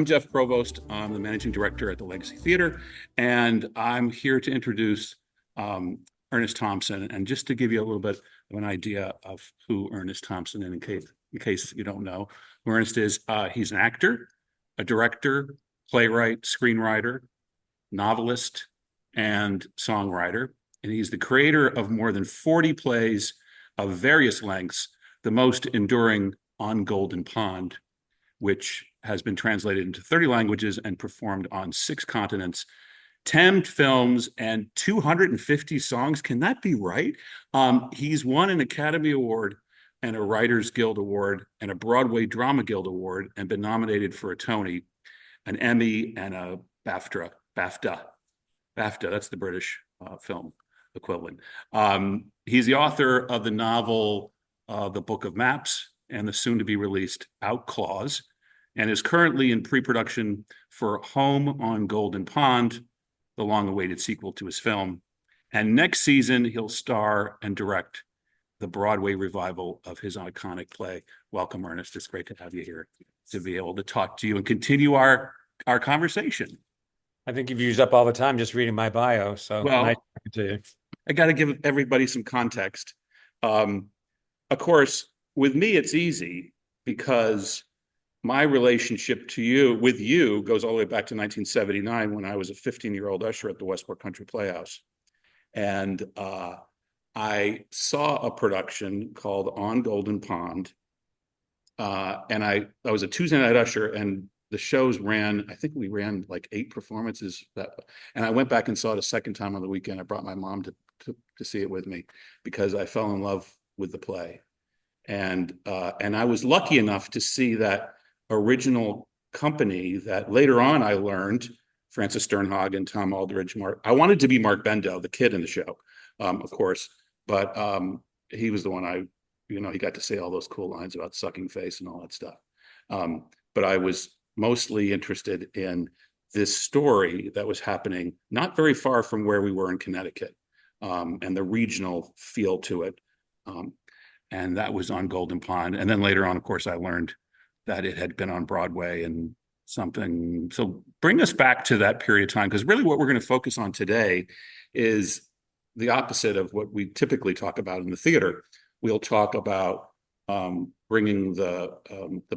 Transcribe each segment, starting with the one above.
I'm Jeff Provost. I'm the managing director at the Legacy Theater, and I'm here to introduce Ernest Thompson. And just to give you a little bit of an idea of who Ernest Thompson is, in case you don't know who Ernest is, he's an actor, a director, playwright, screenwriter, novelist, and songwriter. And he's the creator of more than 40 plays of various lengths, the most enduring On Golden Pond, which has been translated into 30 languages and performed on 6 continents, 10 films, and 250 songs. Can that be right? He's won an Academy Award and a Writers Guild Award and a Broadway Drama Guild Award and been nominated for a Tony, an Emmy, and a BAFTA. That's the British film equivalent. He's the author of the novel The Book of Maps and the soon-to-be-released Outclaws, and is currently in pre-production for Home on Golden Pond, the long-awaited sequel to his film. And next season, he'll star and direct the Broadway revival of his iconic play. Welcome, Ernest. It's great to have you here to be able to talk to you and continue our conversation. I think you've used up all the time just reading my bio, so well, nice talking to you. I got to give everybody some context. Of course, with me, it's easy because my relationship with you goes all the way back to 1979 when I was a 15-year-old usher at the Westport Country Playhouse. And I saw a production called On Golden Pond. And I was a Tuesday night usher, and the shows ran, I think we ran like 8 performances. And I went back and saw it a second time on the weekend. I brought my mom to see it with me because I fell in love with the play. And I was lucky enough to see that original company that later on I learned, Francis Sternhagen, Tom Aldridge, I wanted to be Mark Bendo, the kid in the show, of course, but he was the one he got to say all those cool lines about sucking face and all that stuff. But I was mostly interested in this story that was happening not very far from where we were in Connecticut, and the regional feel to it. And that was On Golden Pond. And then later on, of course, I learned that it had been on Broadway and something. So bring us back to that period of time, because really what we're going to focus on today is the opposite of what we typically talk about in the theater. We'll talk about bringing the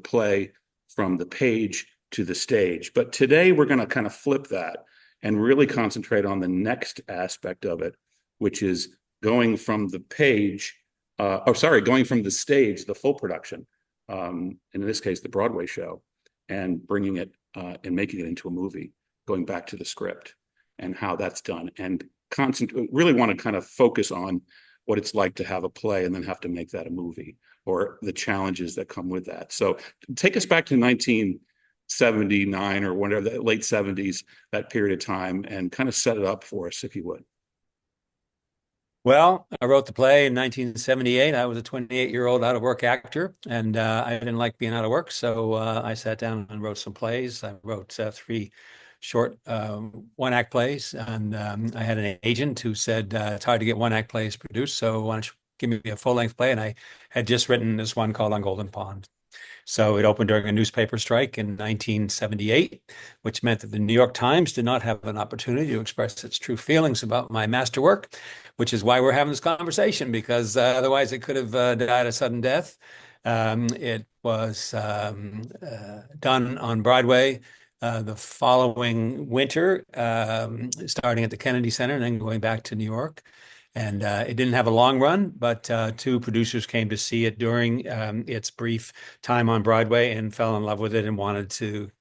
play from the page to the stage. But today we're going to kind of flip that and really concentrate on the next aspect of it, which is going from the page, going from the stage, the full production, and in this case, the Broadway show, and bringing it and making it into a movie, going back to the script and how that's done, and really want to kind of focus on what it's like to have a play and then have to make that a movie, or the challenges that come with that. So take us back to 1979 or whatever, the late 70s, that period of time, and kind of set it up for us, if you would. Well, I wrote the play in 1978. I was a 28-year-old out-of-work actor, and I didn't like being out of work, so I sat down and wrote some plays. I wrote 3 short one-act plays, and I had an agent who said it's hard to get one-act plays produced, so why don't you give me a full-length play? And I had just written this one called On Golden Pond. So it opened during a newspaper strike in 1978, which meant that the New York Times did not have an opportunity to express its true feelings about my masterwork, which is why we're having this conversation, because otherwise it could have died a sudden death. It was done on Broadway the following winter, starting at the Kennedy Center and then going back to New York. And it didn't have a long run, but 2 producers came to see it during its brief time on Broadway and fell in love with it and wanted to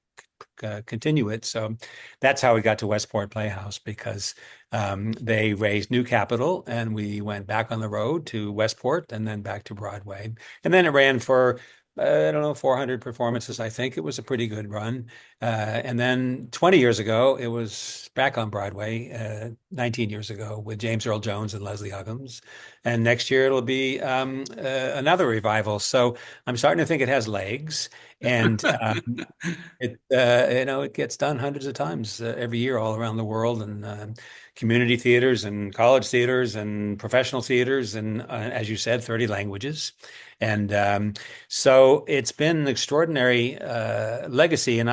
continue it. So that's how we got to Westport Playhouse, because they raised new capital and we went back on the road to Westport and then back to Broadway. And then it ran for 400 performances. I think it was a pretty good run. And then 20 years ago, it was back on Broadway, 19 years ago, with James Earl Jones and Leslie Uggams. And next year it'll be another revival. So I'm starting to think it has legs. And it gets done hundreds of times every year all around the world. And community theaters and college theaters and professional theaters, and as you said, 30 languages. And so it's been an extraordinary legacy. And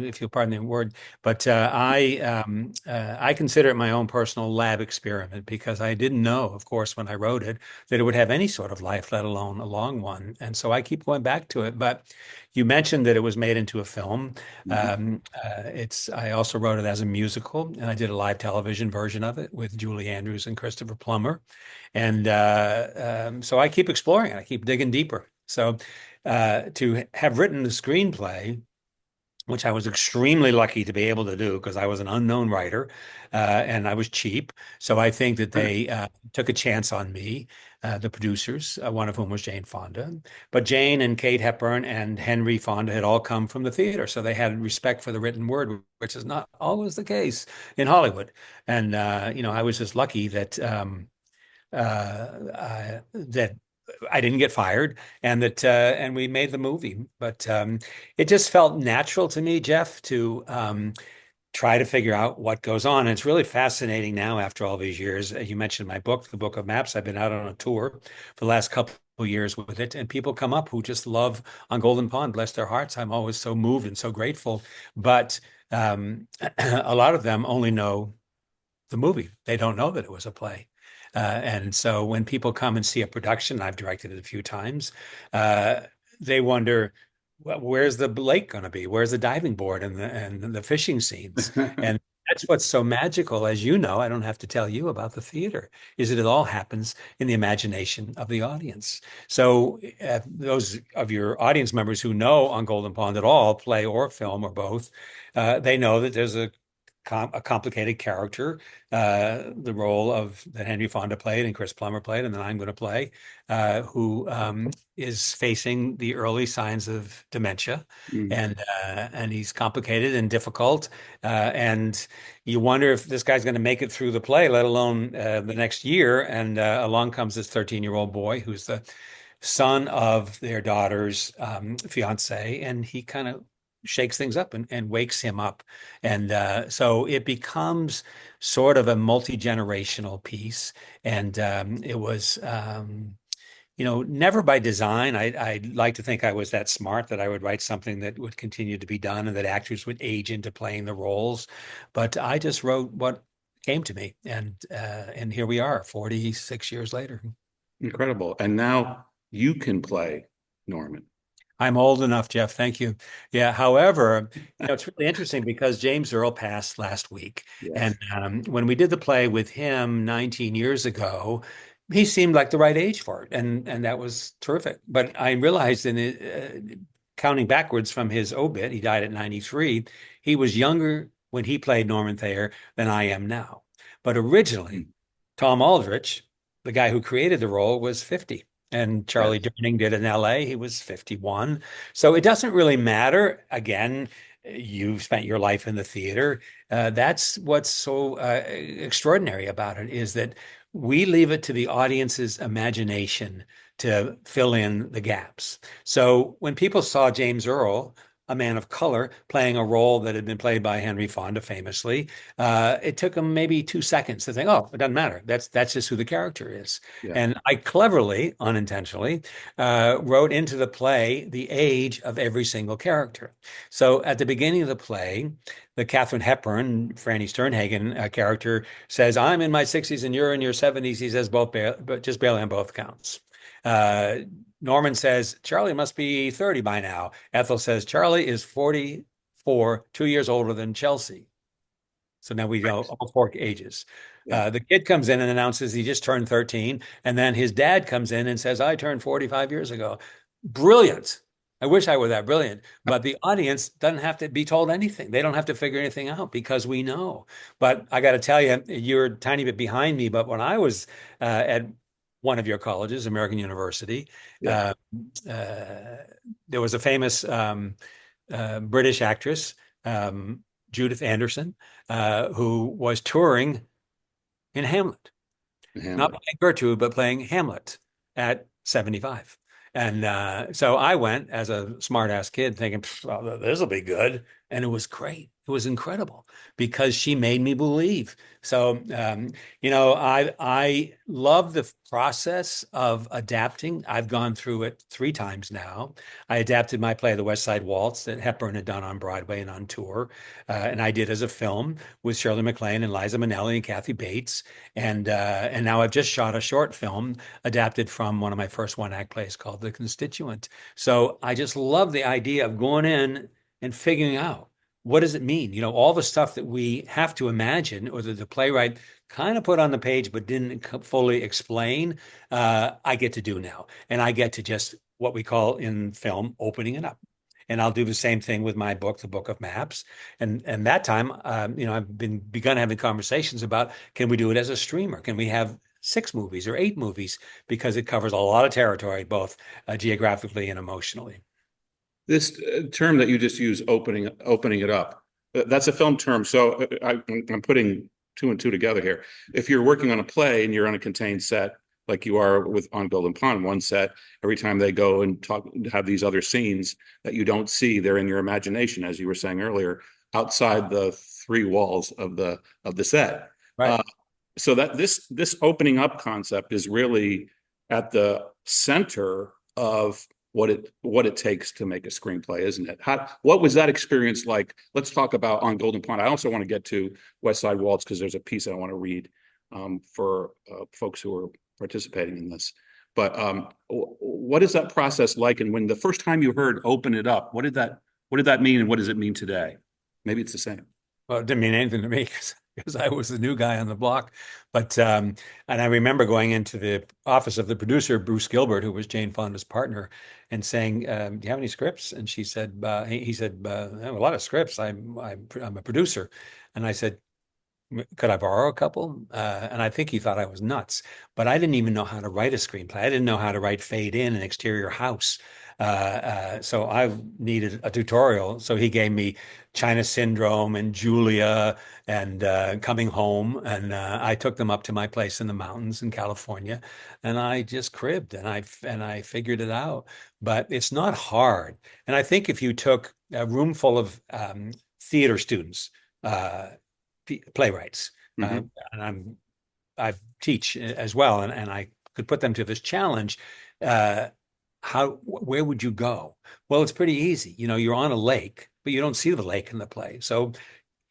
if you'll pardon the word, but I consider it my own personal lab experiment because I didn't know, of course, when I wrote it, that it would have any sort of life, let alone a long one. And so I keep going back to it. But you mentioned that it was made into a film. Mhm. I also wrote it as a musical, and I did a live television version of it with Julie Andrews and Christopher Plummer. And so I keep exploring it. I keep digging deeper. So to have written the screenplay, which I was extremely lucky to be able to do because I was an unknown writer and I was cheap. So I think that they took a chance on me, the producers, one of whom was Jane Fonda. But Jane and Kate Hepburn and Henry Fonda had all come from the theater. So they had respect for the written word, which is not always the case in Hollywood. And, I was just lucky that I didn't get fired and that and we made the movie. But it just felt natural to me, Jeff, to try to figure out what goes on. And it's really fascinating now after all these years. You mentioned my book, The Book of Maps. I've been out on a tour for the last couple of years with it, and people come up who just love On Golden Pond, bless their hearts. I'm always so moved and so grateful. But a lot of them only know the movie. They don't know that it was a play. And so when people come and see a production, I've directed it a few times, they wonder, well, where's the lake going to be? Where's the diving board and the fishing scenes? And that's what's so magical, as you know, I don't have to tell you about the theater, is that it all happens in the imagination of the audience. So those of your audience members who know On Golden Pond at all, play or film or both, they know that there's a complicated character, the role of that Henry Fonda played and Chris Plummer played, and then I'm going to play, who is facing the early signs of dementia, Mm. and he's complicated and difficult, and you wonder if this guy's going to make it through the play, let alone the next year. And along comes this 13-year-old boy who's the son of their daughter's fiance, and he kind of shakes things up and wakes him up. And so it becomes sort of a multi-generational piece. And it was, never by design. I'd like to think I was that smart that I would write something that would continue to be done and that actors would age into playing the roles. But I just wrote what came to me. And here we are, 46 years later. Incredible. And now you can play Norman. I'm old enough, Jeff. Thank you. Yeah. However, it's really interesting because James Earl passed last week. Yes. And when we did the play with him 19 years ago, he seemed like the right age for it. And that was terrific. But I realized in it, counting backwards from his obit, he died at 93. He was younger when he played Norman Thayer than I am now. But originally, Tom Aldrich, the guy who created the role, was 50. And Charlie Yes. Durning did in LA. He was 51. So it doesn't really matter. Again, you've spent your life in the theater. That's what's so extraordinary about it is that we leave it to the audience's imagination to fill in the gaps. So when people saw James Earl, a man of color, playing a role that had been played by Henry Fonda famously, it took them maybe 2 seconds to think, oh, it doesn't matter. That's just who the character is. Yeah. And I cleverly, unintentionally, wrote into the play the age of every single character. So at the beginning of the play, the Katharine Hepburn, Franny Sternhagen character says, I'm in my 60s and you're in your 70s. He says both, but just barely on both counts. Norman says, Charlie must be 30 by now. Ethel says, Charlie is 44, 2 years older than Chelsea. So now we know all four ages. Yeah. The kid comes in and announces he just turned 13. And then his dad comes in and says, I turned 45 years ago. Brilliant. I wish I were that brilliant. But the audience doesn't have to be told anything. They don't have to figure anything out because we know. But I got to tell you, you're a tiny bit behind me. But when I was at one of your colleges, American University, Yeah. there was a famous British actress, Judith Anderson, who was touring in Hamlet, not Hamlet. playing Gertrude, but playing Hamlet at 75. And so I went as a smart ass kid thinking, well, this will be good. And it was great. It was incredible because she made me believe. So, I love the process of adapting. I've gone through it 3 times now. I adapted my play, The West Side Waltz, that Hepburn had done on Broadway and on tour, and I did as a film with Shirley MacLaine and Liza Minnelli and Kathy Bates, and now I've just shot a short film adapted from one of my first one-act plays called The Constituent. So I just love the idea of going in and figuring out what does it mean? All the stuff that we have to imagine or that the playwright kind of put on the page but didn't fully explain, I get to do now. And I get to just what we call in film opening it up. And I'll do the same thing with my book, The Book of Maps. And that time, I've begun having conversations about, can we do it as a streamer? Can we have 6 movies or 8 movies? Because it covers a lot of territory, both geographically and emotionally. This term that you just used, opening it up, that's a film term. So I'm putting two and two together here. If you're working on a play and you're on a contained set, like you are with on Golden Pond, one set, every time they go and have these other scenes that you don't see, they're in your imagination, as you were saying earlier, outside the 3 walls of the set. Right. So that this opening up concept is really at the center of what it takes to make a screenplay, isn't it? What was that experience like? Let's talk about on Golden Pond. I also want to get to West Side Waltz because there's a piece I want to read for folks who are participating in this. But what is that process like? And when the first time you heard "open it up," what did that mean, and what does it mean today? Maybe it's the same. Well, it didn't mean anything to me because I was the new guy on the block. But and I remember going into the office of the producer, Bruce Gilbert, who was Jane Fonda's partner, and saying, "Do you have any scripts?" And she said, "He said, I have a lot of scripts. I'm a producer." And I said, "Could I borrow a couple?" And I think he thought I was nuts, but I didn't even know how to write a screenplay. I didn't know how to write fade in an exterior house. So I needed a tutorial. So he gave me China Syndrome and Julia and Coming Home. And I took them up to my place in the mountains in California. And I just cribbed and I figured it out. But it's not hard. And I think if you took a room full of theater students, playwrights, Mm-hmm. and I teach as well, and I could put them to this challenge. Where would you go? Well, it's pretty easy. You're on a lake, but you don't see the lake in the play. So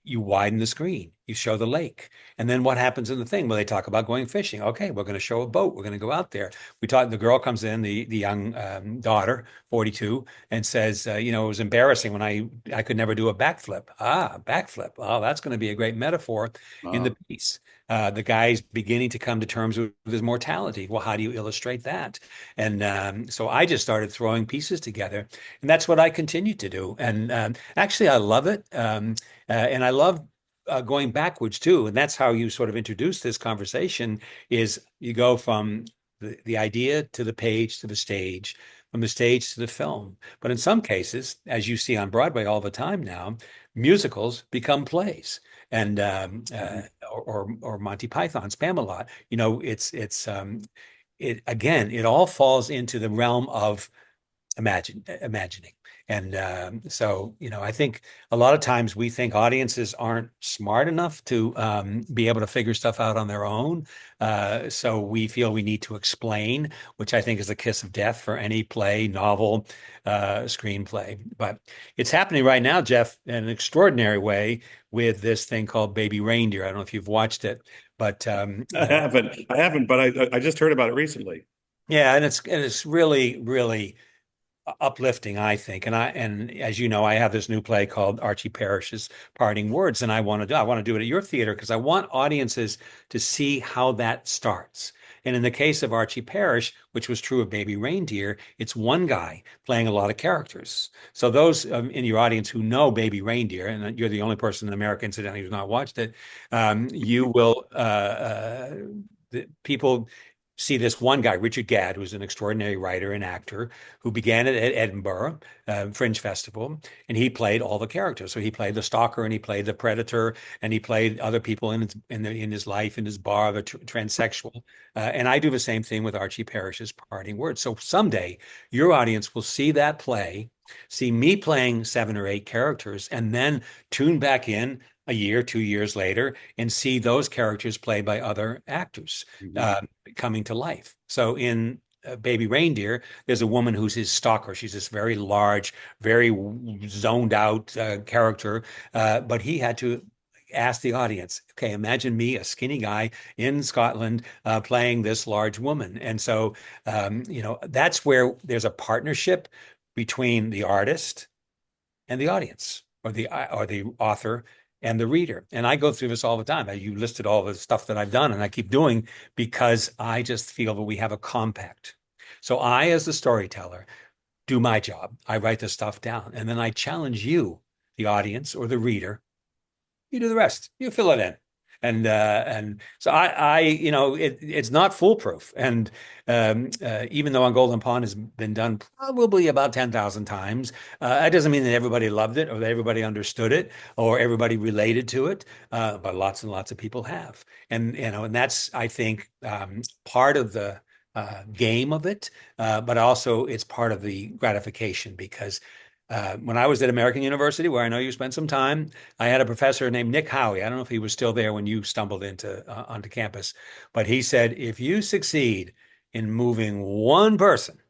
you widen the screen, you show the lake. And then what happens in the thing? Well, they talk about going fishing. Okay, we're going to show a boat. We're going to go out there. The girl comes in, the young daughter, 42, and says, it was embarrassing when I could never do a backflip. Backflip. Oh, that's going to be a great metaphor in the piece. The guy's beginning to come to terms with his mortality. Well, how do you illustrate that? And so I just started throwing pieces together, and that's what I continue to do. And actually, I love it. And I love going backwards too. And that's how you sort of introduce this conversation is you go from the idea to the page to the stage, from the stage to the film. But in some cases, as you see on Broadway all the time now, musicals become plays. And or Monty Python's Spamalot. It all falls into the realm of imagining. And so, I think a lot of times we think audiences aren't smart enough to be able to figure stuff out on their own. So we feel we need to explain, which I think is the kiss of death for any play, novel, screenplay. But it's happening right now, Jeff, in an extraordinary way with this thing called Baby Reindeer. I don't know if you've watched it, but I haven't, but I just heard about it recently. yeah, and it's really, really uplifting, I think. And as you know, I have this new play called Archie Parrish's Parting Words, and I want to do it at your theater because I want audiences to see how that starts. And in the case of Archie Parrish, which was true of Baby Reindeer, it's one guy playing a lot of characters. So those in your audience who know Baby Reindeer, and you're the only person in America, incidentally, who's not watched it, you will, people see this one guy, Richard Gadd, who's an extraordinary writer and actor, who began at Edinburgh Fringe Festival, and he played all the characters. So he played the stalker, and he played the predator, and he played other people in his life, in his bar, the transsexual. And I do the same thing with Archie Parrish's Parting Words. So someday your audience will see that play see me playing 7 or 8 characters, and then tune back in a year, 2 years later, and see those characters played by other actors Mhm. coming to life. So in Baby Reindeer, there's a woman who's his stalker. She's this very large, very zoned out character, but he had to ask the audience, okay, imagine me, a skinny guy in Scotland, playing this large woman. And so, that's where there's a partnership between the artist and the audience, or the author and the reader. And I go through this all the time. You listed all the stuff that I've done, and I keep doing because I just feel that we have a compact. So I, as the storyteller, do my job. I write the stuff down, and then I challenge you, the audience or the reader. You do the rest. You fill it in. And so it's not foolproof. And even though On Golden Pond has been done probably about 10,000 times, that doesn't mean that everybody loved it or that everybody understood it or everybody related to it. But lots and lots of people have. And that's, I think, part of the game of it, but also it's part of the gratification because when I was at American University, where I know you spent some time, I had a professor named Nick Howie. I don't know if he was still there when you stumbled onto campus, but he said, if you succeed in moving one person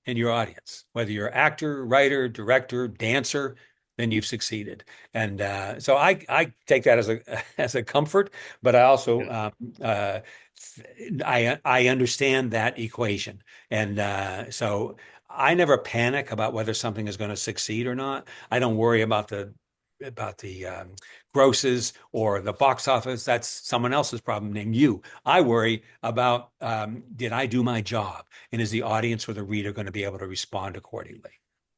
in your audience, whether you're actor, writer, director, dancer, then you've succeeded. And so I take that as a as a comfort, but I also I understand that equation, and so I never panic about whether something is going to succeed or not. I don't worry about the grosses or the box office. That's someone else's problem named you. I worry about did I do my job, and is the audience or the reader going to be able to respond accordingly?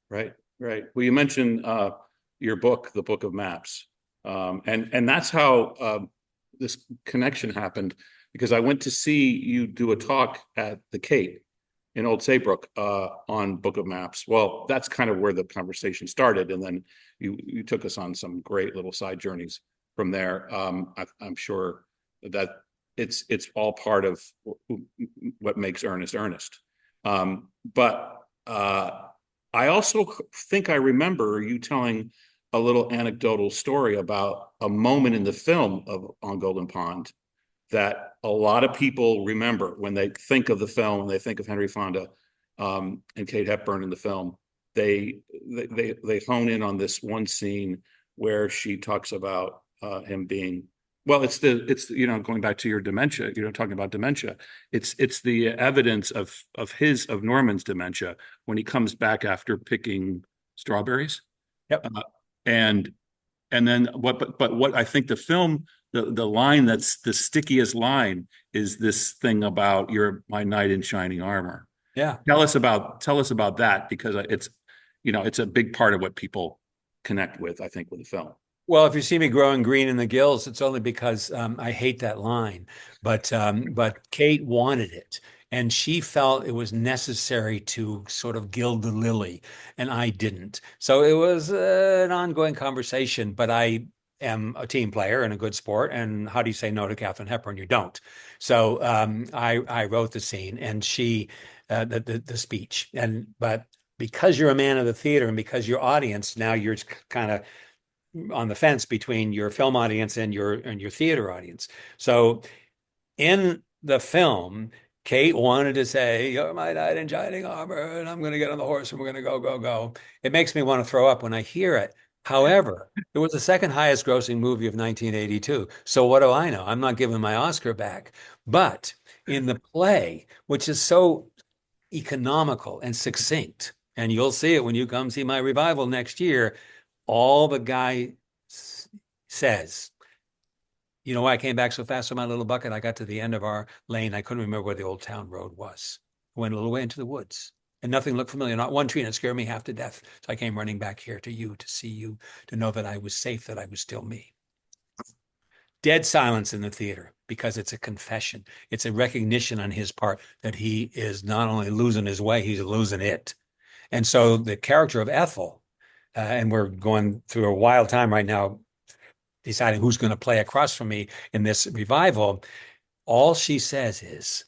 Right, right. Well, you mentioned your book, The Book of Maps, and that's how this connection happened because I went to see you do a talk at the Cape in Old Saybrook on Book of Maps. Well, that's kind of where the conversation started, and then you took us on some great little side journeys from there. I'm sure that it's all part of what makes Ernest Ernest. But I also think I remember you telling a little anecdotal story about a moment in the film of On Golden Pond that a lot of people remember when they think of the film, when they think of Henry Fonda and Kate Hepburn in the film. They hone in on this one scene where she talks about him being, well, it's going back to your dementia, talking about dementia. It's the evidence of Norman's dementia when he comes back after picking strawberries. Yep. And then what I think the film, the line that's the stickiest line is this thing about "You're my knight in shining armor." Yeah. Tell us about that because it's a big part of what people connect with, I think, with the film. Well, if you see me growing green in the gills, it's only because I hate that line. But Kate wanted it, and she felt it was necessary to sort of gild the lily, and I didn't. So it was an ongoing conversation. But I am a team player and a good sport. And how do you say no to Katharine Hepburn? You don't. So I wrote the scene, and she the speech, but because you're a man of the theater and because your audience now you're kind of on the fence between your film audience and your theater audience. So in the film, Kate wanted to say, "You're my knight in shining armor, and I'm going to get on the horse and we're going to go, go, go." It makes me want to throw up when I hear it. However, it was the second highest grossing movie of 1982. So what do I know? I'm not giving my Oscar back. But in the play, which is so economical and succinct, and you'll see it when you come see my revival next year, all the guy says, "You know why I came back so fast with my little bucket? I got to the end of our lane. I couldn't remember where the old town road was. I went a little way into the woods and nothing looked familiar, not one tree, and it scared me half to death. So I came running back here to you, to see you, to know that I was safe, that I was still me." Dead silence in the theater because it's a confession. It's a recognition on his part that he is not only losing his way, he's losing it. And so the character of Ethel, and we're going through a wild time right now, deciding who's going to play across from me in this revival. All she says is,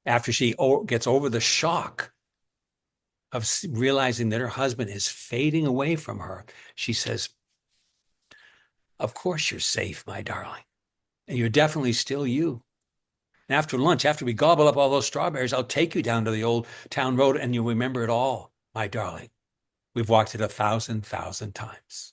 after she gets over the shock of realizing that her husband is fading away from her, she says, "Of course you're safe, my darling. And you're definitely still you. And after lunch, after we gobble up all those strawberries, I'll take you down to the old town road and you'll remember it all, my darling. We've walked it 1,000 times."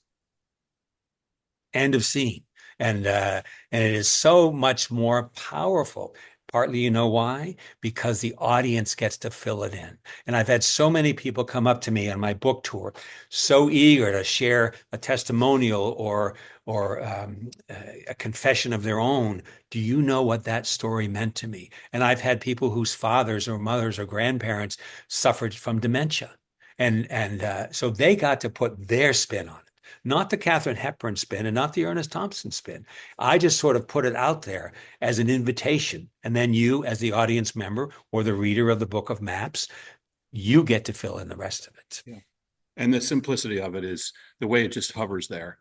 End of scene. And it is so much more powerful. Partly, you know why? Because the audience gets to fill it in. And I've had so many people come up to me on my book tour, so eager to share a testimonial or a confession of their own. Do you know what that story meant to me? And I've had people whose fathers or mothers or grandparents suffered from dementia. And so they got to put their spin on it. Not the Katharine Hepburn spin and not the Ernest Thompson spin. I just sort of put it out there as an invitation. And then you, as the audience member or the reader of the book of maps, you get to fill in the rest of it. Yeah. And the simplicity of it is the way it just hovers there.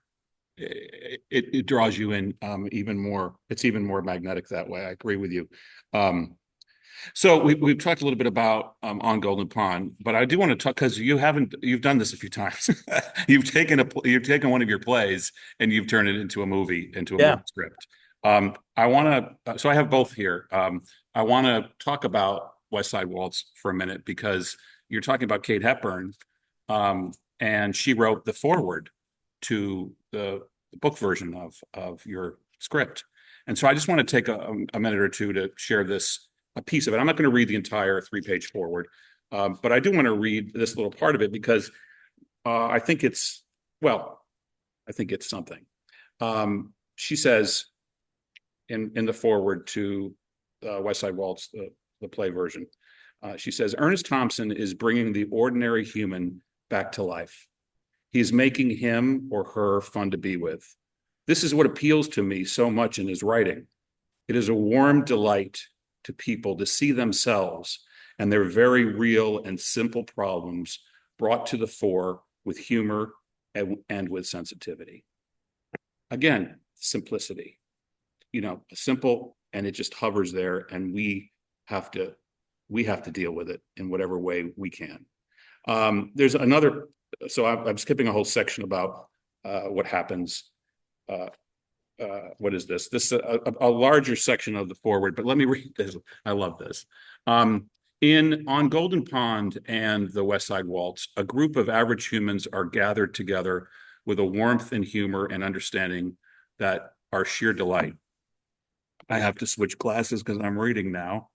It draws you in even more. It's even more magnetic that way. I agree with you. So we've talked a little bit about On Golden Pond, but I do want to talk because you've done this a few times. You've taken one of your plays and you've turned it into a movie, movie script. I want to, so I have both here. I want to talk about West Side Waltz for a minute because you're talking about Kate Hepburn, and she wrote the foreword to the book version of your script. And so I just want to take a minute or two to share a piece of it. I'm not going to read the entire 3-page foreword, but I do want to read this little part of it because I think it's something. She says in the foreword to West Side Waltz, the play version, she says, Ernest Thompson is bringing the ordinary human back to life. He's making him or her fun to be with. This is what appeals to me so much in his writing. It is a warm delight to people to see themselves and their very real and simple problems brought to the fore with humor and with sensitivity. Again, simplicity, simple, and it just hovers there, and we have to deal with it in whatever way we can. There's another, so I'm skipping a whole section about what happens. What is this? This is a larger section of the foreword, but let me read this. I love this. On Golden Pond and the West Side Waltz, a group of average humans are gathered together with a warmth and humor and understanding that are sheer delight. I have to switch glasses because I'm reading now.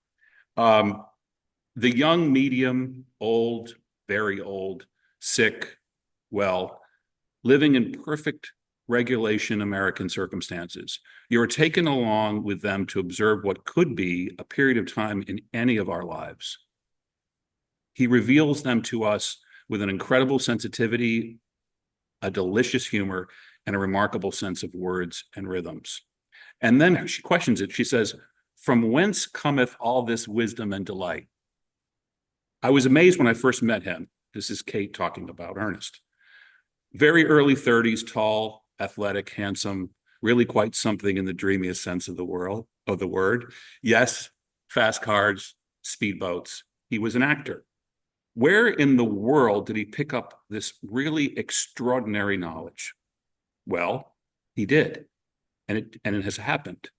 The young, medium, old, very old, sick, well, living in perfect regulation American circumstances. You are taken along with them to observe what could be a period of time in any of our lives. He reveals them to us with an incredible sensitivity, a delicious humor, and a remarkable sense of words and rhythms. And then she questions it. She says, from whence cometh all this wisdom and delight? I was amazed when I first met him. This is Kate talking about Ernest. Very early 30s, tall, athletic, handsome, really quite something in the dreamiest sense of the word. Yes, fast cars, speedboats. He was an actor. Where in the world did he pick up this really extraordinary knowledge? Well, he did, and it has happened.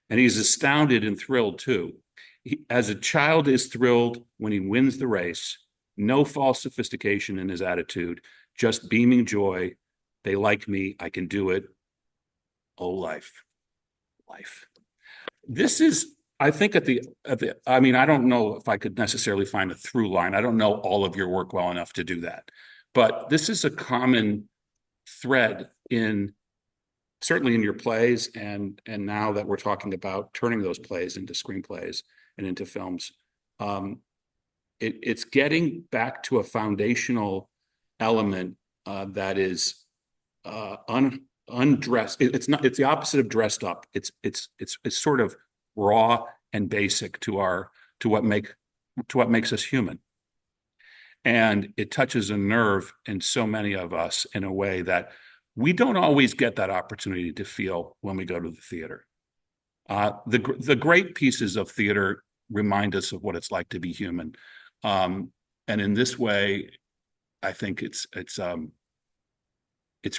And he's astounded and thrilled too. As a child is thrilled when he wins the race, no false sophistication in his attitude, just beaming joy. They like me. I can do it. Oh, life. This is, I think I mean, I don't know if I could necessarily find a through line. I don't know all of your work well enough to do that. But this is a common thread certainly in your plays, and now that we're talking about turning those plays into screenplays and into films. It's getting back to a foundational element that is undressed. It's the opposite of dressed up. It's sort of raw and basic to what makes us human. And it touches a nerve in so many of us in a way that we don't always get that opportunity to feel when we go to the theater. The great pieces of theater remind us of what it's like to be human. And in this way, I think it's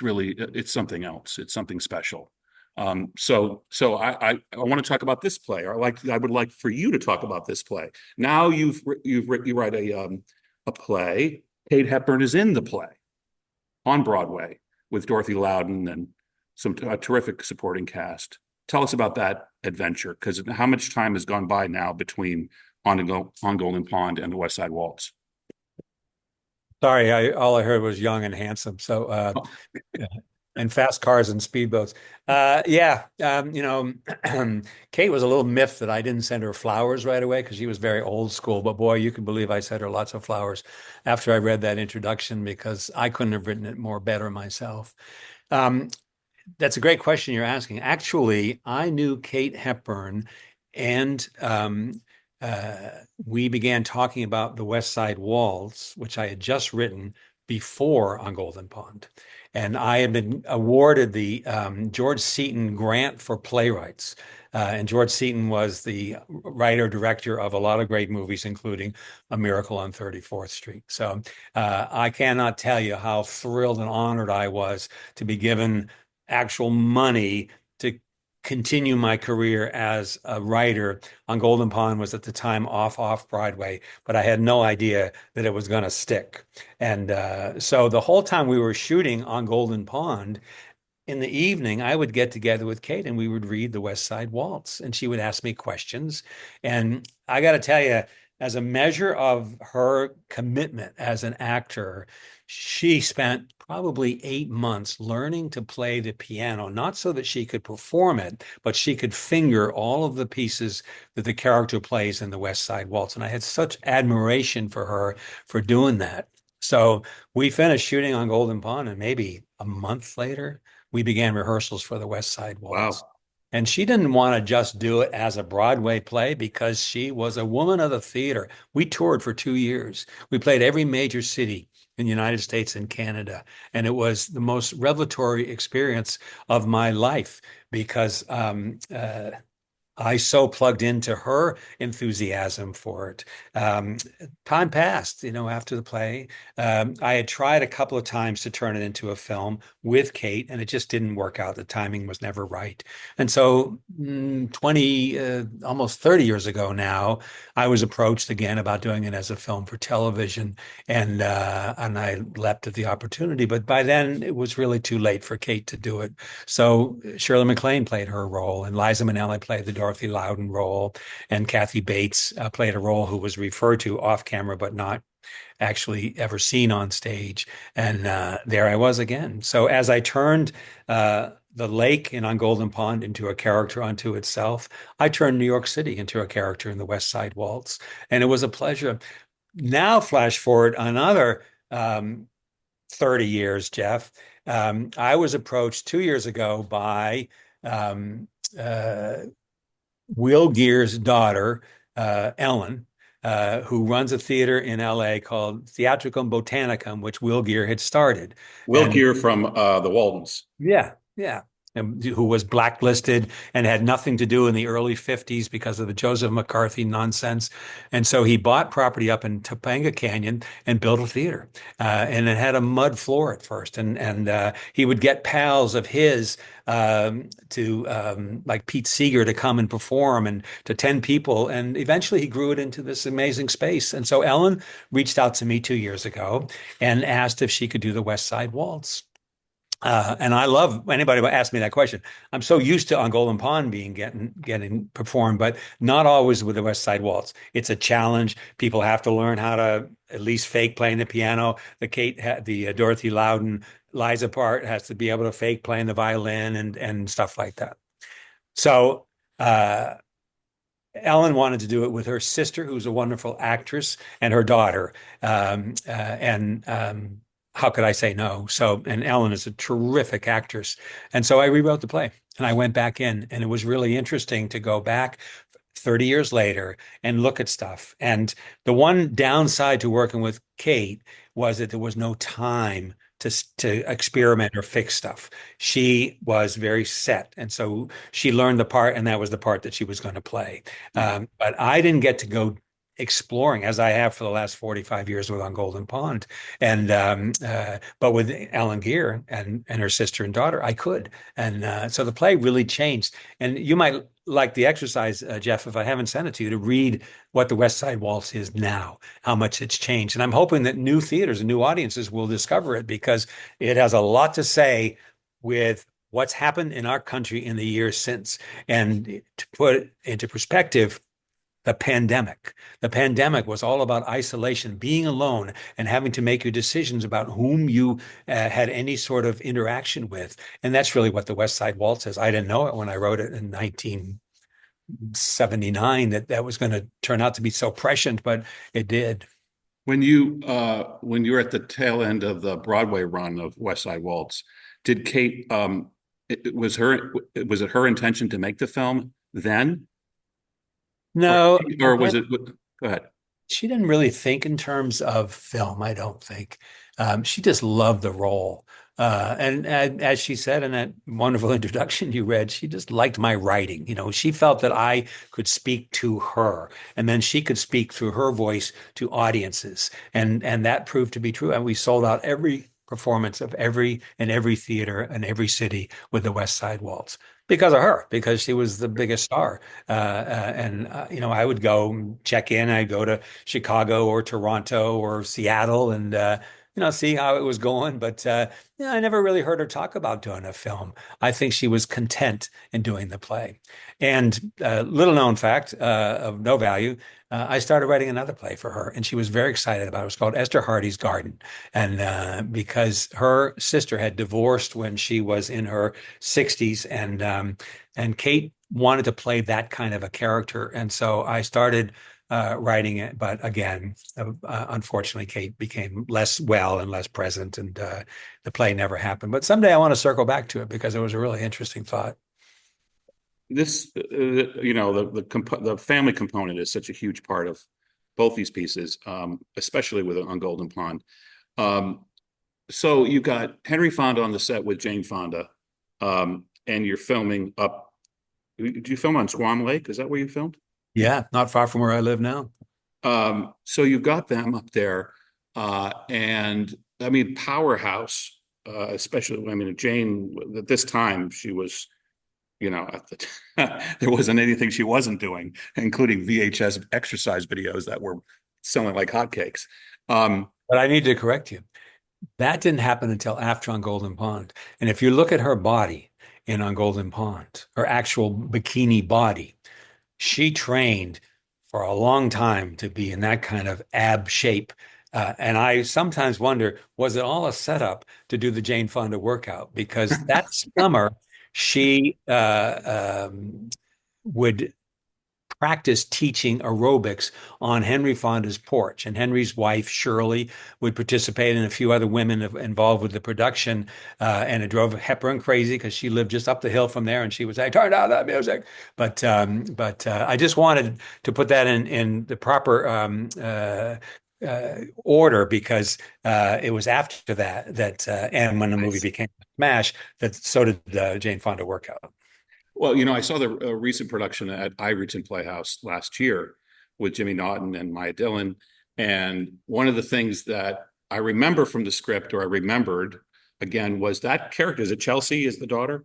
really it's something else. It's something special. So I want to talk about this play. Or I would like for you to talk about this play. Now you write a play. Kate Hepburn is in the play on Broadway with Dorothy Loudon and a terrific supporting cast. Tell us about that adventure, because how much time has gone by now between on Golden Pond and the West Side Waltz? Sorry, all I heard was young and handsome. So, yeah, and fast cars and speedboats. Yeah, Kate was a little miffed that I didn't send her flowers right away because she was very old school. But boy, you can believe I sent her lots of flowers after I read that introduction because I couldn't have written it more better myself. Um, that's a great question you're asking. Actually, I knew Kate Hepburn, and we began talking about the West Side Waltz, which I had just written before on Golden Pond. And I had been awarded the George Seaton Grant for Playwrights. And George Seaton was the writer director of a lot of great movies, including A Miracle on 34th Street. So I cannot tell you how thrilled and honored I was to be given actual money to continue my career as a writer. On Golden Pond was at the time off Broadway, but I had no idea that it was going to stick. And so the whole time we were shooting on Golden Pond, in the evening, I would get together with Kate and we would read the West Side Waltz, and she would ask me questions. And I got to tell you, as a measure of her commitment as an actor, she spent probably 8 months learning to play the piano, not so that she could perform it, but she could finger all of the pieces that the character plays in the West Side Waltz. And I had such admiration for her for doing that. So we finished shooting on Golden Pond, and maybe a month later, we began rehearsals for the West Side Waltz. Wow. And she didn't want to just do it as a Broadway play because she was a woman of the theater. We toured for 2 years. We played every major city in the United States and Canada. And it was the most revelatory experience of my life because I so plugged into her enthusiasm for it. Time passed, after the play. I had tried a couple of times to turn it into a film with Kate, and it just didn't work out. The timing was never right. And so 20, almost 30 years ago now, I was approached again about doing it as a film for television, and I leapt at the opportunity. But by then, it was really too late for Kate to do it. So Shirley MacLaine played her role, and Liza Minnelli played the Dorothy Loudon role, and Kathy Bates played a role who was referred to off camera but not actually ever seen on stage. And there I was again. So as I turned the lake in On Golden Pond into a character unto itself, I turned New York City into a character in the West Side Waltz, and it was a pleasure. Now, flash forward another 30 years, Jeff. I was approached 2 years ago by Will Geer's daughter, Ellen, who runs a theater in LA called Theatricum Botanicum, which Will Geer had started. Will And Geer from the Waldens. yeah, yeah. And who was blacklisted and had nothing to do in the early 50s because of the Joseph McCarthy nonsense. And so he bought property up in Topanga Canyon and built a theater. And it had a mud floor at first. And he would get pals of his to like Pete Seeger to come and perform, and to 10 people. And eventually he grew it into this amazing space. And so Ellen reached out to me 2 years ago and asked if she could do the West Side Waltz. And I love anybody who asks me that question. I'm so used to On Golden Pond being getting performed, but not always with the West Side Waltz. It's a challenge. People have to learn how to at least fake playing the piano. The Dorothy Loudon Liza part has to be able to fake playing the violin and stuff like that. So Ellen wanted to do it with her sister, who's a wonderful actress, and her daughter. And how could I say no? So, and Ellen is a terrific actress. And so I rewrote the play and I went back in, and it was really interesting to go back 30 years later and look at stuff. And the one downside to working with Kate was that there was no time to experiment or fix stuff. She was very set. And so she learned the part, and that was the part that she was going to play. But I didn't get to go exploring, as I have for the last 45 years with On Golden Pond. And but with Ellen Geer and her sister and daughter, I could. And so the play really changed. And you might like the exercise, Jeff, if I haven't sent it to you, to read what the West Side Waltz is now, how much it's changed. And I'm hoping that new theaters and new audiences will discover it, because it has a lot to say with what's happened in our country in the years since. And to put it into perspective, the pandemic. The pandemic was all about isolation, being alone, and having to make your decisions about whom you had any sort of interaction with. And that's really what the West Side Waltz is. I didn't know it when I wrote it in 1979 that that was going to turn out to be so prescient, but it did. When you were at the tail end of the Broadway run of West Side Waltz, did Kate was it her intention to make the film then? Or, No, or was it, go ahead. she didn't really think in terms of film, I don't think. She just loved the role. And as she said in that wonderful introduction you read, she just liked my writing. You know, she felt that I could speak to her, and then she could speak through her voice to audiences. And that proved to be true. And we sold out every performance of every theater in every city with the West Side Waltz because of her, because she was the biggest star. You know, I would go check in. I'd go to Chicago or Toronto or Seattle and, you know, see how it was going. But yeah, I never really heard her talk about doing a film. I think she was content in doing the play. And little known fact of no value, I started writing another play for her, and she was very excited about it. It was called Esther Hardy's Garden. And because her sister had divorced when she was in her 60s, and Kate wanted to play that kind of a character. And so I started writing it. But again, unfortunately, Kate became less well and less present, and the play never happened. But someday I want to circle back to it because it was a really interesting thought. This, you know, the family component is such a huge part of both these pieces, especially with On Golden Pond. Um, so you got Henry Fonda on the set with Jane Fonda, and you're filming up. Did you film on Squam Lake? Is that where you filmed? Yeah, not far from where I live now. So you've got them up there, and I mean, powerhouse, especially, I mean, Jane, at this time, she was, you know, there wasn't anything she wasn't doing, including VHS exercise videos that were selling like hotcakes. Um, But I need to correct you. That didn't happen until after On Golden Pond. And if you look at her body in On Golden Pond, her actual bikini body, she trained for a long time to be in that kind of ab shape. And I sometimes wonder, was it all a setup to do the Jane Fonda workout? Because that summer, she would practice teaching aerobics on Henry Fonda's porch. And Henry's wife, Shirley, would participate, and a few other women involved with the production. And it drove Hepburn crazy because she lived just up the hill from there, and she would say, "Turn down that music." But I just wanted to put that in the proper order, because it was after that and when the movie became a smash, that so did Jane Fonda workout. well, you know, I saw the recent production at Ireton Playhouse last year with Jimmy Naughton and Maya Dillon. And one of the things that I remember from the script, or I remembered again, was that character, is it Chelsea, is the daughter?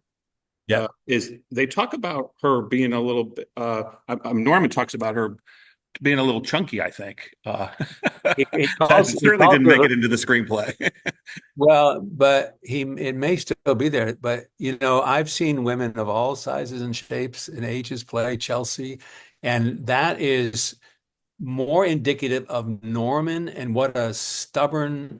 Yeah. Is they talk about her being a little bit, Norman talks about her being a little chunky, I think. That He certainly calls didn't make her, it into the screenplay. well, but it may still be there. But you know, I've seen women of all sizes and shapes and ages play Chelsea, and that is more indicative of Norman and what a stubborn,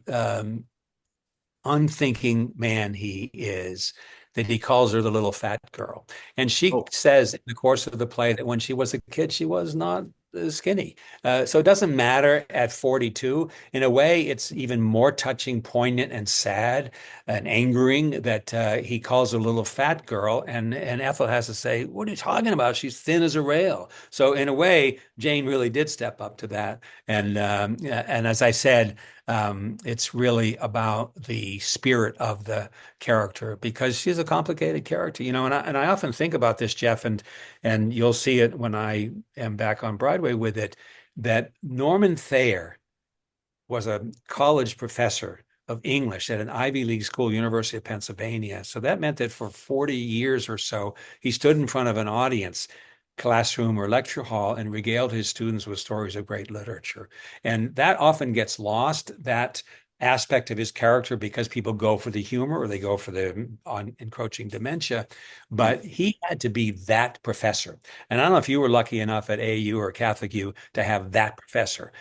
unthinking man he is, that he calls her the little fat girl. And she Oh, says in the course of the play that when she was a kid, she was not skinny. So it doesn't matter at 42. In a way, it's even more touching, poignant, and sad and angering that he calls her a little fat girl. And Ethel has to say, "What are you talking about? She's thin as a rail." So in a way, Jane really did step up to that. And as I said, it's really about the spirit of the character, because she's a complicated character, you know. And I often think about this, Jeff, and you'll see it when I am back on Broadway with it. that Norman Thayer was a college professor of English at an Ivy League school, University of Pennsylvania. So that meant that for 40 years or so, he stood in front of an audience, classroom or lecture hall, and regaled his students with stories of great literature. And that often gets lost, that aspect of his character, because people go for the humor or they go for the on encroaching dementia. But he had to be that professor. And I don't know if you were lucky enough at AU or Catholic U to have that professor.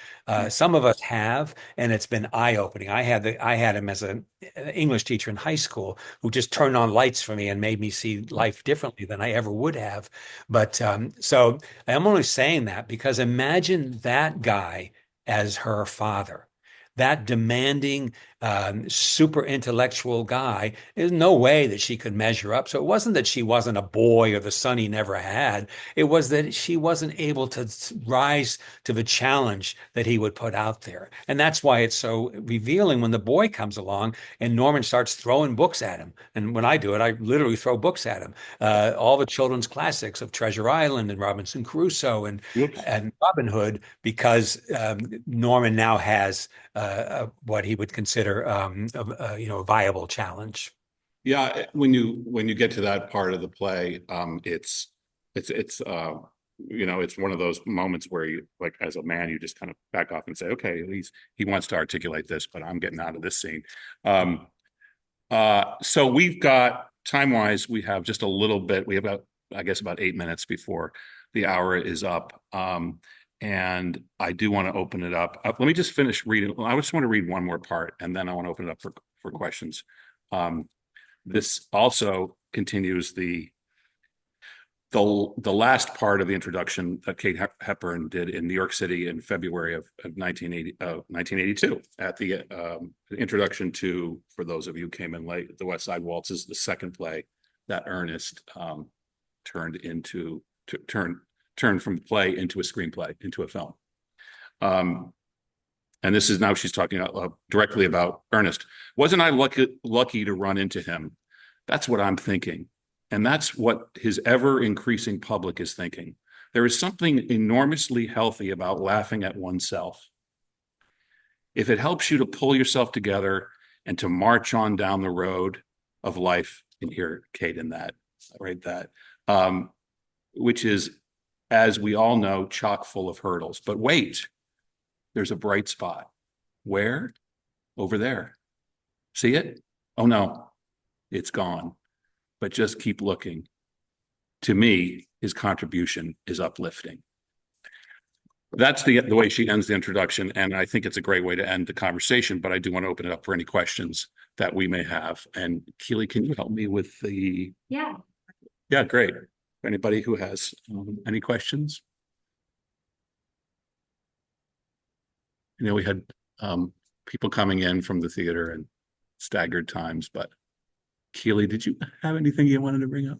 Some of us have, and it's been eye-opening. I had him as an English teacher in high school who just turned on lights for me and made me see life differently than I ever would have. But so I'm only saying that because imagine that guy as her father. That demanding, super intellectual guy, there's no way that she could measure up. So it wasn't that she wasn't a boy or the son he never had. It was that she wasn't able to rise to the challenge that he would put out there. And that's why it's so revealing when the boy comes along and Norman starts throwing books at him. And when I do it, I literally throw books at him. All the children's classics of Treasure Island and Robinson Crusoe Whoops. and Robin Hood, because Norman now has what he would consider a viable challenge. Yeah, when you get to that part of the play, it's it's one of those moments where you, like, as a man, you just kind of back off and say, okay, he wants to articulate this, but I'm getting out of this scene. So we've got, time-wise, we have just a little bit. We have about, I guess, about 8 minutes before the hour is up. And I do want to open it up. Let me just finish reading. I just want to read one more part, and then I want to open it up for questions. This also continues the last part of the introduction that Kate Hepburn did in New York City in February of 1982 at the introduction to, for those of you who came in late, The West Side Waltz is the second play that Ernest turned from play into a screenplay, into a film. And this is, now she's talking directly about Ernest. Wasn't I lucky to run into him? That's what I'm thinking. And that's what his ever-increasing public is thinking. There is something enormously healthy about laughing at oneself. If it helps you to pull yourself together and to march on down the road of life, and hear Kate in that, right? That, which is, as we all know, chock full of hurdles. But wait, there's a bright spot. Where? Over there. See it? Oh no, it's gone. But just keep looking. To me, his contribution is uplifting. That's the way she ends the introduction, and I think it's a great way to end the conversation, but I do want to open it up for any questions that we may have. And Keely, can you help me with the... Yeah. Yeah, great. Anybody who has any questions? We had people coming in from the theater and staggered times, but Keely, did you have anything you wanted to bring up?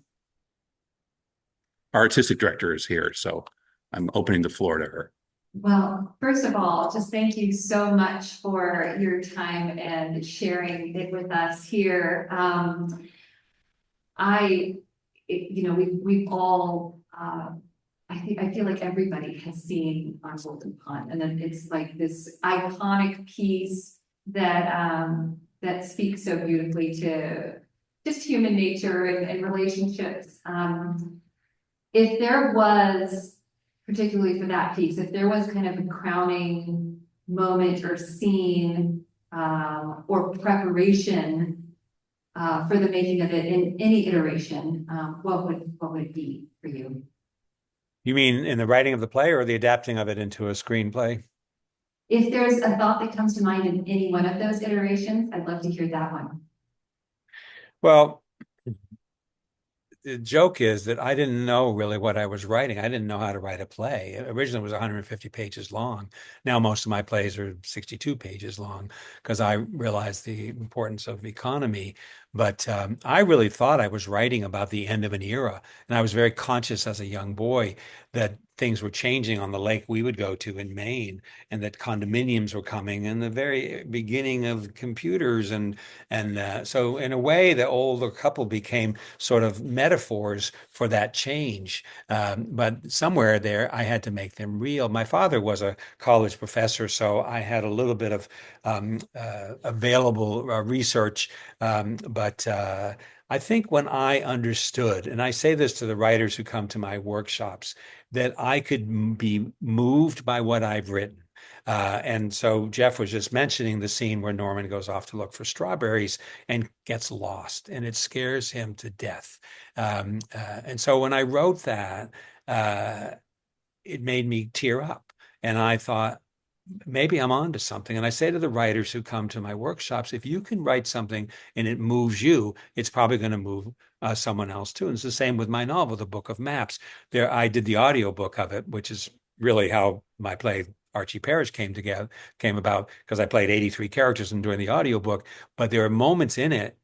Our artistic director is here, so I'm opening the floor to her. Well, first of all, just thank you so much for your time and sharing it with us here. We've all, I feel like everybody has seen On Golden Pond, and then it's like this iconic piece that speaks so beautifully to just human nature and relationships. If there was, particularly for that piece, if there was kind of a crowning moment or scene or preparation for the making of it in any iteration, what would it be for you? You mean in the writing of the play or the adapting of it into a screenplay? If there's a thought that comes to mind in any one of those iterations, I'd love to hear that one. Well, the joke is that I didn't know really what I was writing. I didn't know how to write a play. Originally, it was 150 pages long. Now, most of my plays are 62 pages long because I realized the importance of economy. But I really thought I was writing about the end of an era. And I was very conscious as a young boy that things were changing on the lake we would go to in Maine, and that condominiums were coming, and the very beginning of computers. And so in a way, the older couple became sort of metaphors for that change. But somewhere there, I had to make them real. My father was a college professor, so I had a little bit of available research. But I think when I understood, and I say this to the writers who come to my workshops, that I could be moved by what I've written. And so Jeff was just mentioning the scene where Norman goes off to look for strawberries and gets lost, and it scares him to death. And so when I wrote that, uh, it made me tear up. And I thought, maybe I'm on to something. And I say to the writers who come to my workshops, if you can write something and it moves you, it's probably going to move someone else too. And it's the same with my novel, The Book of Maps. There, I did the audiobook of it, which is really how my play Archie Parrish came about, because I played 83 characters and doing the audiobook. But there are moments in it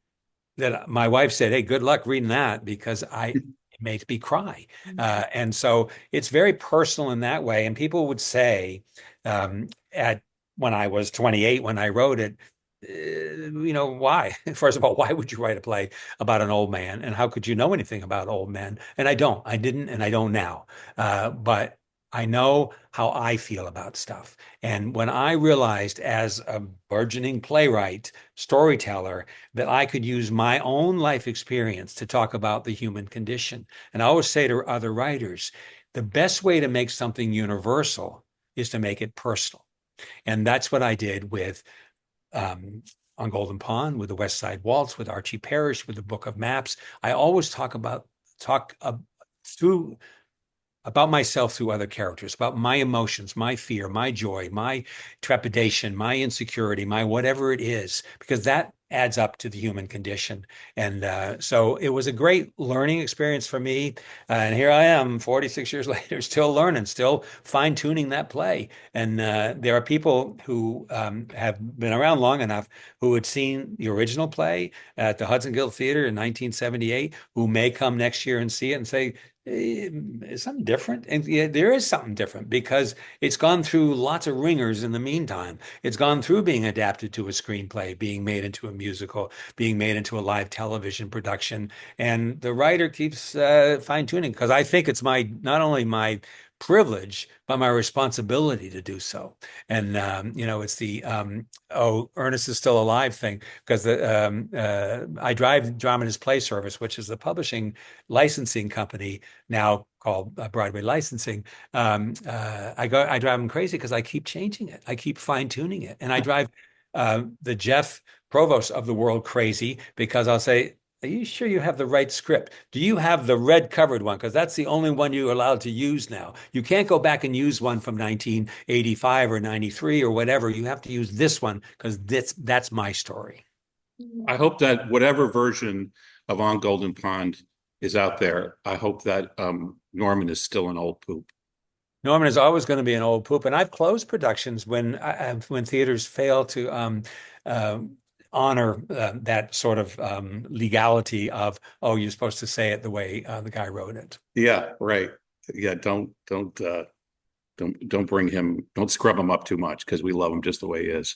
that my wife said, "Hey, good luck reading that," because it makes me cry. And so it's very personal in that way. And people would say, at when I was 28, when I wrote it, why? First of all, why would you write a play about an old man? And how could you know anything about old men? And I don't. I didn't, and I don't now. But I know how I feel about stuff. And when I realized as a burgeoning playwright, storyteller, that I could use my own life experience to talk about the human condition. And I always say to other writers, the best way to make something universal is to make it personal. And that's what I did with on Golden Pond, with the West Side Waltz, with Archie Parrish, with the Book of Maps. I always talk through about myself through other characters, about my emotions, my fear, my joy, my trepidation, my insecurity, my whatever it is, because that adds up to the human condition. And so it was a great learning experience for me. And here I am, 46 years later, still learning, still fine tuning that play. And there are people who have been around long enough who had seen the original play at the Hudson Guild Theater in 1978, who may come next year and see it and say, is something different? And yeah, there is something different, because it's gone through lots of ringers in the meantime. It's gone through being adapted to a screenplay, being made into a musical, being made into a live television production. And the writer keeps fine tuning, because I think it's not only my privilege, but my responsibility to do so. And it's the oh, Ernest is still alive thing, because I drive Dramatists Play Service, which is the publishing licensing company now called Broadway Licensing. I drive them crazy because I keep changing it. I keep fine tuning it. And I drive the Jeff Provost of the world crazy, because I'll say, are you sure you have the right script? Do you have the red covered one? Because that's the only one you're allowed to use now. You can't go back and use one from 1985 or 93 or whatever. You have to use this one, because that's my story. I hope that whatever version of On Golden Pond is out there, I hope that Norman is still an old poop. Norman is always going to be an old poop, and I've closed productions when theaters fail to uh, honor that sort of legality of, oh, you're supposed to say it the way the guy wrote it. Yeah, right. Yeah, don't bring him, don't scrub him up too much, because we love him just the way he is.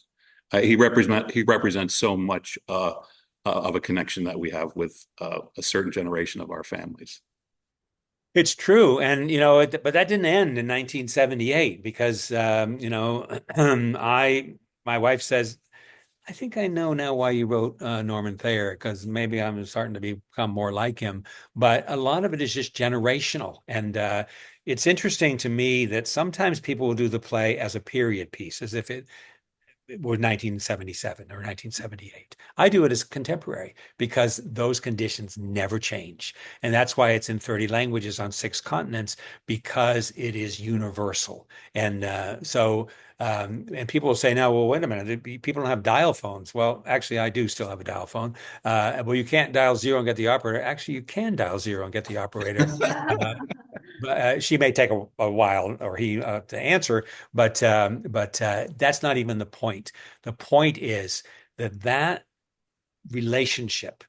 He represents so much of a connection that we have with a certain generation of our families. It's true. And, but that didn't end in 1978, because, my wife says, I think I know now why you wrote Norman Thayer, because maybe I'm starting to become more like him. But a lot of it is just generational. And it's interesting to me that sometimes people will do the play as a period piece, as if it was 1977 or 1978. I do it as contemporary, because those conditions never change. And that's why it's in 30 languages on 6 continents, because it is universal. And and people will say now, well, wait a minute, people don't have dial phones. Well, actually, I do still have a dial phone. Well, you can't dial 0 and get the operator. Actually, you can dial 0 and get the operator. She may take a while, or he to answer, but that's not even the point. The point is that relationship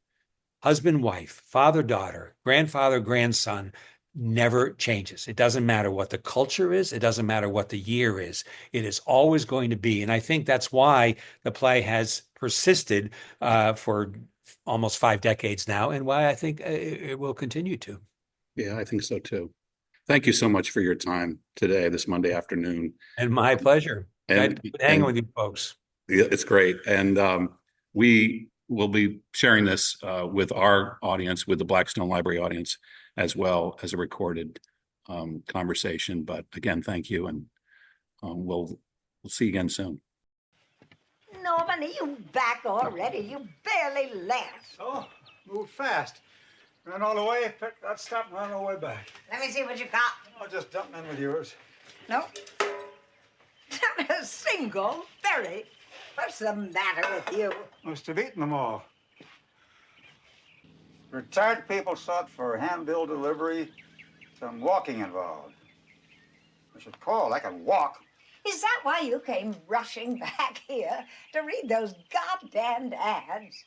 husband, wife, father, daughter, grandfather, grandson never changes. It doesn't matter what the culture is. It doesn't matter what the year is. It is always going to be. And I think that's why the play has persisted for almost 5 decades now, and why I think it will continue to. Yeah, I think so too. Thank you so much for your time today, this Monday afternoon. And my pleasure. And, Hanging with you folks. It's great. And we will be sharing this with our audience, with the Blackstone Library audience, as well as a recorded conversation. But again, thank you. And we'll see you again soon. Norman, are you back already? You barely left. Oh, moved fast. Ran all the way, picked that stop, and ran all the way back. Let me see what you got. I'll just dump in with yours. No. Not a single berry. What's the matter with you? Must have eaten them all. Retired people sought for hand-bill delivery. Some walking involved. I should call. I can walk. Is that why you came rushing back here to read those goddamned ads?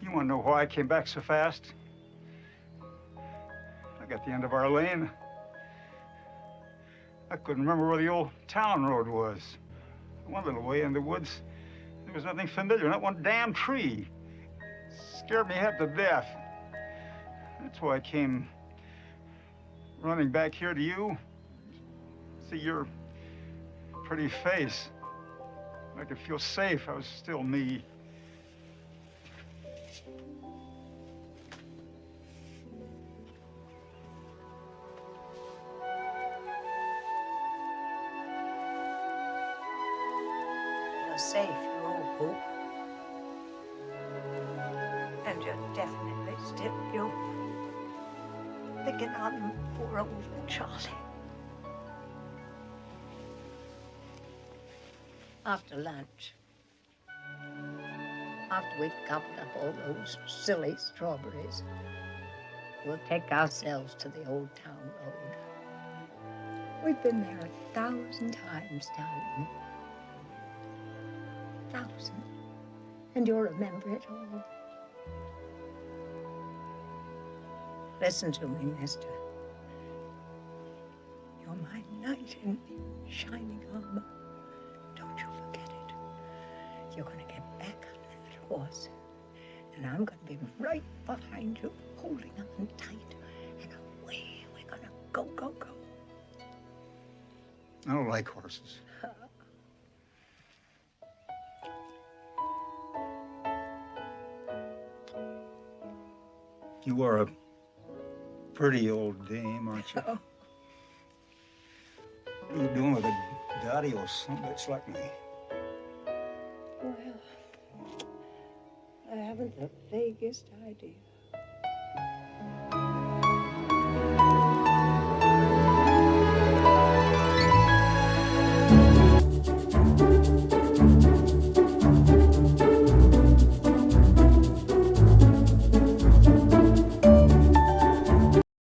You want to know why I came back so fast? I got the end of our lane. I couldn't remember where the old town road was. One little way in the woods, there was nothing familiar, not one damn tree. Scared me half to death. That's why I came running back here to you. See your pretty face. I could feel safe. I was still me. You're safe, you old poop. And you're definitely still you. Picking on poor old Charlie. After lunch, after we've gobbled up all those silly strawberries, we'll take ourselves to the old town road. We've been there 1,000 times, darling. 1,000. And you'll remember it all. Listen to me, mister. You're my knight in shining armor. Don't you forget it. You're gonna get back on that horse, and I'm gonna be right behind you, holding on tight, and away we're gonna go, go, go. I don't like horses. You are a pretty old dame, aren't you? Oh. What are you doing with a daddy or some bitch like me? Well, I haven't the vaguest idea.